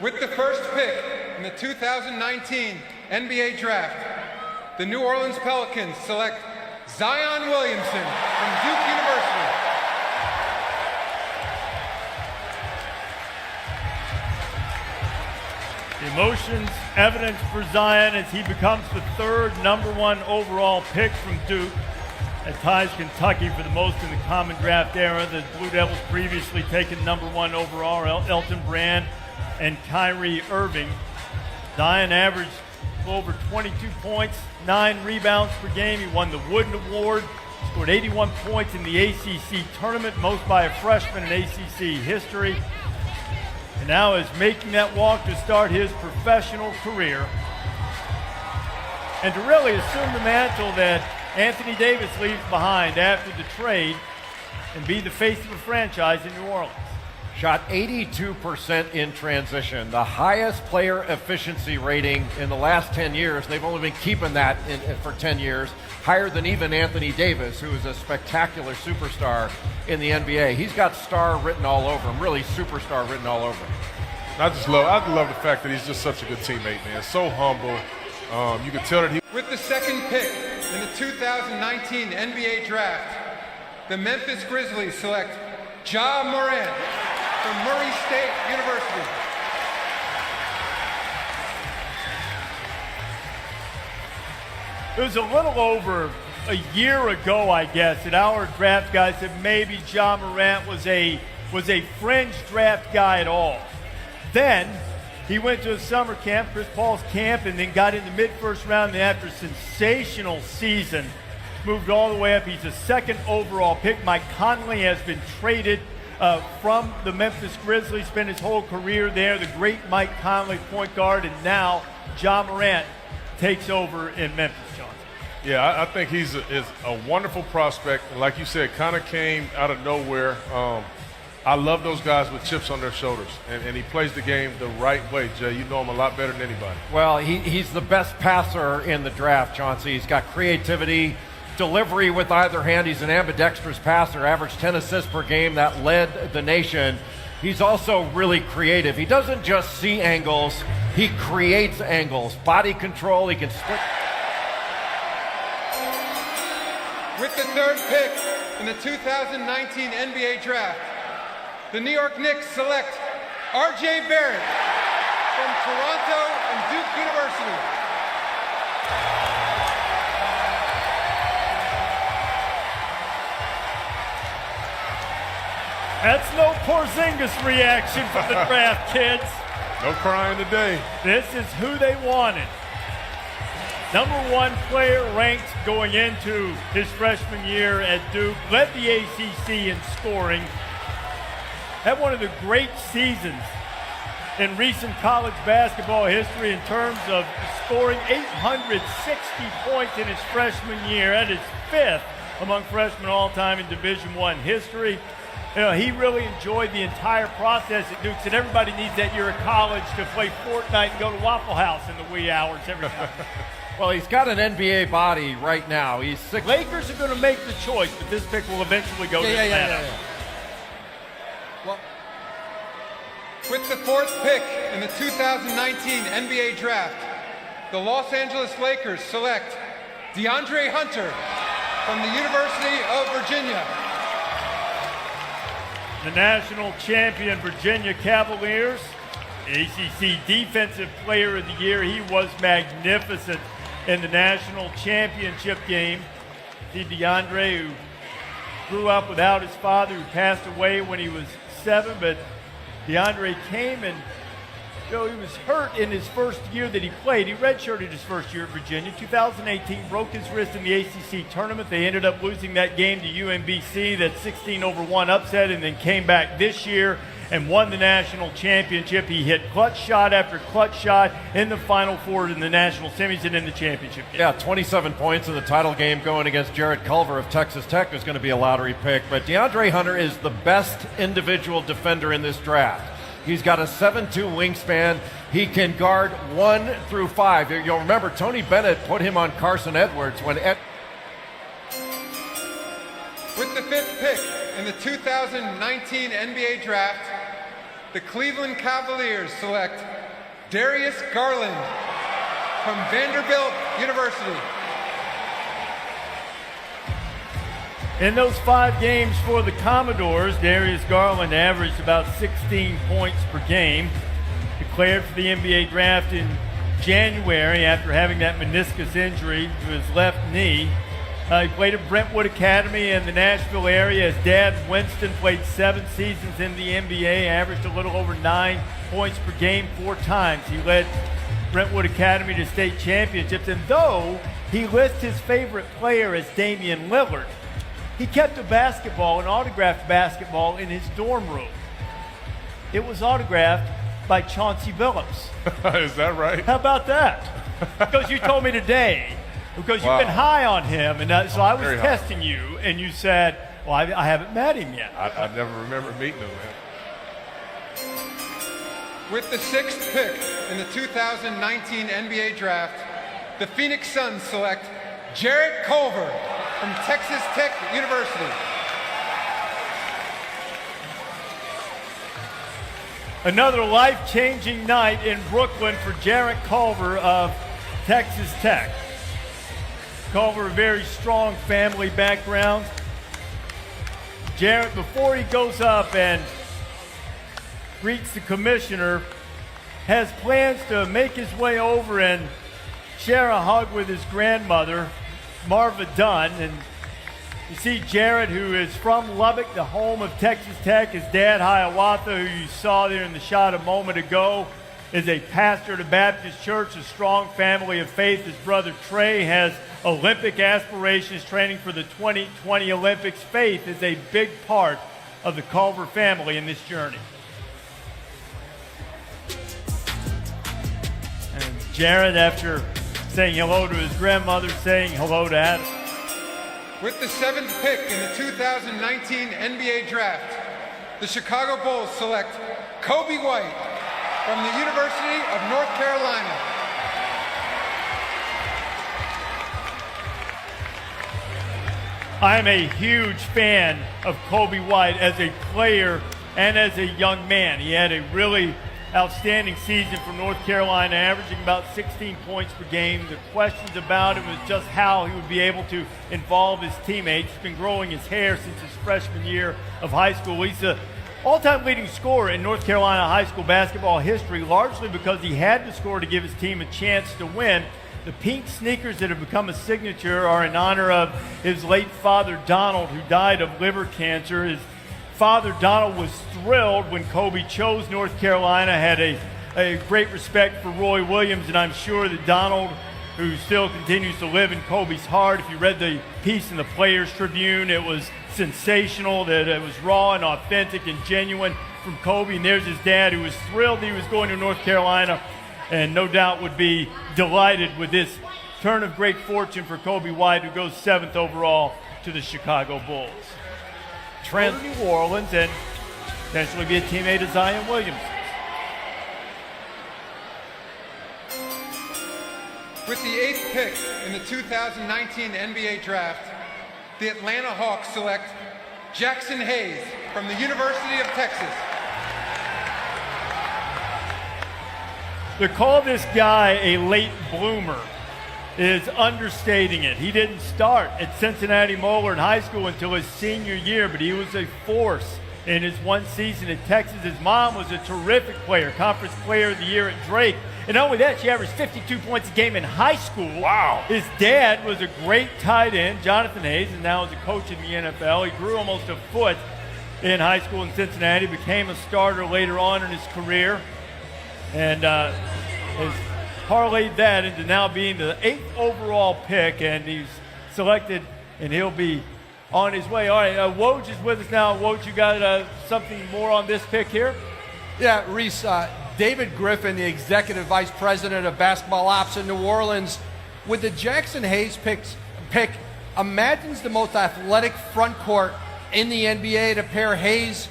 With the first pick in the 2019 NBA Draft, the New Orleans Pelicans select Zion Williamson from Duke University. Emotions evident for Zion as he becomes the third #1 overall pick from Duke. That ties Kentucky for the most in the common draft era. The Blue Devils previously taken #1 overall, Elton Brand and Kyrie Irving. Zion averaged over 22 points, 9 rebounds per game. He won the Wooden Award, scored 81 points in the ACC tournament, most by a freshman in ACC history. And now is making that walk to start his professional career and to really assume the mantle that Anthony Davis leaves behind after the trade and be the face of a franchise in New Orleans. Shot 82% in transition, the highest player efficiency rating in the last 10 years. They've only been keeping that for 10 years, higher than even Anthony Davis, who is a spectacular superstar in the NBA. He's got star written all over him, really superstar written all over him. I love the fact that he's just such a good teammate, man. So humble. You can tell that he... With the second pick in the 2019 NBA Draft, the Memphis Grizzlies select Ja Morant from Murray State University. It was a little over a year ago, I guess, that our draft guys said maybe Ja Morant was a fringe draft guy at all. Then he went to a summer camp, Chris Paul's camp, and then got in the mid-first round. And after a sensational season, moved all the way up. He's a second overall pick. Mike Conley has been traded from the Memphis Grizzlies, spent his whole career there. The great Mike Conley, point guard, and now Ja Morant takes over in Memphis, Johnson. Yeah, I think he's a wonderful prospect. And like you said, kind of came out of nowhere. I love those guys with chips on their shoulders, and he plays the game the right way, Jay. You know him a lot better than anybody. Well, he's the best passer in the draft, Chauncey. He's got creativity, delivery with either hand. He's an ambidextrous passer, averaged 10 assists per game. That led the nation. He's also really creative. He doesn't just see angles, he creates angles. Body control, he can split. With the third pick in the 2019 NBA Draft, the New York Knicks select R.J. Barrett from Toronto and Duke University. That's no Porzingis reaction from the draft, kids. No crying today. This is who they wanted. #1 player ranked going into his freshman year at Duke, led the ACC in scoring. Had one of the great seasons in recent college basketball history in terms of scoring 860 points in his freshman year. That is 5th among freshmen all time in Division I history. You know, he really enjoyed the entire process at Duke. Said everybody needs that year of college to play Fortnite and go to Waffle House in the wee hours every time. Well, he's got an NBA body right now. He's 6. Lakers are going to make the choice, but this pick will eventually go to Atlanta. Well, with the fourth pick in the 2019 NBA Draft, the Los Angeles Lakers select DeAndre Hunter from the University of Virginia. The national champion Virginia Cavaliers, ACC Defensive Player of the Year. He was magnificent in the national championship game. See DeAndre, who grew up without his father, who passed away when he was 7, but DeAndre came and he was hurt in his first year that he played. He redshirted his first year at Virginia. 2018, broke his wrist in the ACC tournament. They ended up losing that game to UMBC, that 16-1 upset, and then came back this year and won the national championship. He hit clutch shot after clutch shot in the Final Four in the national semis and in the championship game. Yeah, 27 points in the title game going against Jarrett Culver of Texas Tech, who's going to be a lottery pick. But DeAndre Hunter is the best individual defender in this draft. He's got a 7'2" wingspan. He can guard 1 through 5. You'll remember Tony Bennett put him on Carson Edwards when With the fifth pick in the 2019 NBA Draft, the Cleveland Cavaliers select Darius Garland from Vanderbilt University. In those 5 games for the Commodores, Darius Garland averaged about 16 points per game. Declared for the NBA draft in January after having that meniscus injury to his left knee. He played at Brentwood Academy in the Nashville area. His dad, Winston, played 7 seasons in the NBA, averaged a little over 9 points per game 4 times. He led Brentwood Academy to state championships, and though he lists his favorite player as Damian Lillard, he kept an autographed basketball in his dorm room. It was autographed by Chauncey Billups. Is that right? How about that? Because you told me today, because you've been high on him, and so I was Very high. testing you, and you said, well, I haven't met him yet. I never remember meeting him, man. With the 6th pick in the 2019 NBA Draft, the Phoenix Suns select Jarrett Culver from Texas Tech University. Another life-changing night in Brooklyn for Jarrett Culver of Texas Tech. Culver, a very strong family background. Jarrett, before he goes up and greets the commissioner, has plans to make his way over and share a hug with his grandmother, Marva Dunn. And you see Jarrett, who is from Lubbock, the home of Texas Tech. His dad, Hiawatha, who you saw there in the shot a moment ago, is a pastor at a Baptist church, a strong family of faith. His brother Trey has Olympic aspirations, training for the 2020 Olympics. Faith is a big part of the Culver family in this journey. And Jarrett, after saying hello to his grandmother, saying hello to Adam. With the 7th pick in the 2019 NBA Draft, the Chicago Bulls select Kobe White from the University of North Carolina. I am a huge fan of Kobe White as a player and as a young man. He had a really outstanding season for North Carolina, averaging about 16 points per game. The questions about him was just how he would be able to involve his teammates. He's been growing his hair since his freshman year of high school. He's the all-time leading scorer in North Carolina high school basketball history, largely because he had to score to give his team a chance to win. The pink sneakers that have become a signature are in honor of his late father, Donald, who died of liver cancer. His father, Donald, was thrilled when Kobe chose North Carolina, had a great respect for Roy Williams, and I'm sure that Donald, who still continues to live in Kobe's heart, if you read the piece in the Players Tribune, it was sensational, that it was raw and authentic and genuine from Kobe. And there's his dad, who was thrilled that he was going to North Carolina, and no doubt would be delighted with this turn of great fortune for Kobe White, who goes 7th overall to the Chicago Bulls. Go to New Orleans and potentially be a teammate of Zion Williamson. With the 8th pick in the 2019 NBA Draft, the Atlanta Hawks select Jackson Hayes from the University of Texas. To call this guy a late bloomer is understating it. He didn't start at Cincinnati Moeller High School until his senior year, but he was a force in his one season at Texas. His mom was a terrific player, Conference Player of the Year at Drake. And not only that, she averaged 52 points a game in high school. Wow. His dad was a great tight end, Jonathan Hayes, and now is a coach in the NFL. He grew almost a foot in high school in Cincinnati, became a starter later on in his career, and has parlayed that into now being the 8th overall pick, and he's selected, and he'll be on his way. All right, Woj is with us now. Woj, you got something more on this pick here? Yeah, Reese, David Griffin, the Executive Vice President of Basketball Ops in New Orleans, with the Jackson Hayes pick, imagines the most athletic front court in the NBA to pair Hayes